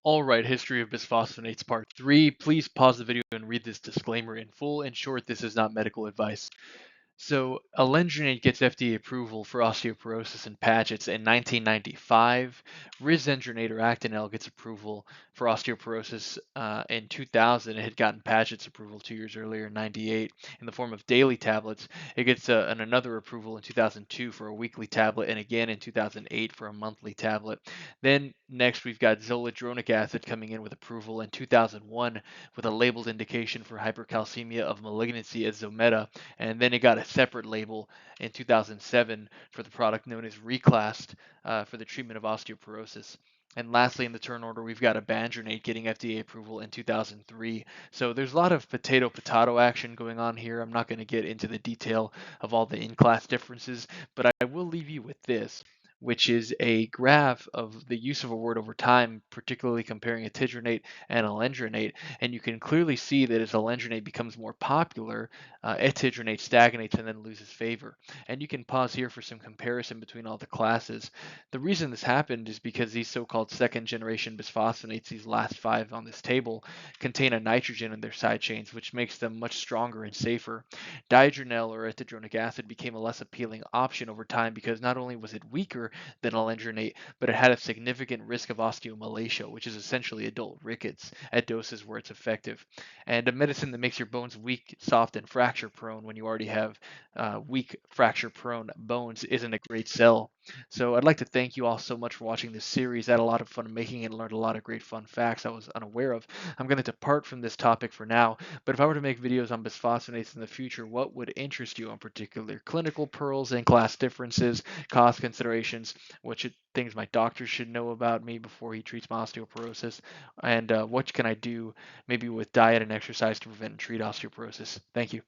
All right, history of bisphosphonates part 3. Please pause the video and read this disclaimer in full. In short, this is not medical advice. So, alendronate gets FDA approval for osteoporosis in Paget's in 1995. Risendronate or Actonel gets approval for osteoporosis in 2000. It had gotten Paget's approval 2 years earlier in 98 in the form of daily tablets. It gets another approval in 2002 for a weekly tablet, and again in 2008 for a monthly tablet. Then next we've got zoledronic acid coming in with approval in 2001 with a labeled indication for hypercalcemia of malignancy as Zometa, and then it got a separate label in 2007 for the product known as Reclast for the treatment of osteoporosis. And lastly, in the turn order, we've got abandronate getting FDA approval in 2003. So there's a lot of potato action going on here. I'm not going to get into the detail of all the in-class differences, but I will leave you with this, which is a graph of the use of a word over time, particularly comparing etidronate and alendronate. And you can clearly see that as alendronate becomes more popular, etidronate stagnates and then loses favor. And you can pause here for some comparison between all the classes. The reason this happened is because these so-called second generation bisphosphonates, these last five on this table, contain a nitrogen in their side chains, which makes them much stronger and safer. Didronel or etidronic acid became a less appealing option over time because not only was it weaker than alendronate, but it had a significant risk of osteomalacia, which is essentially adult rickets, at doses where it's effective. And a medicine that makes your bones weak, soft, and fracture prone when you already have weak, fracture prone bones isn't a great sell. So I'd like to thank you all so much for watching this series. I had a lot of fun making it and learned a lot of great fun facts I was unaware of. I'm going to depart from this topic for now, but if I were to make videos on bisphosphonates in the future, what would interest you in particular? Clinical pearls and class differences, cost considerations, things my doctor should know about me before he treats my osteoporosis, and what can I do maybe with diet and exercise to prevent and treat osteoporosis. Thank you.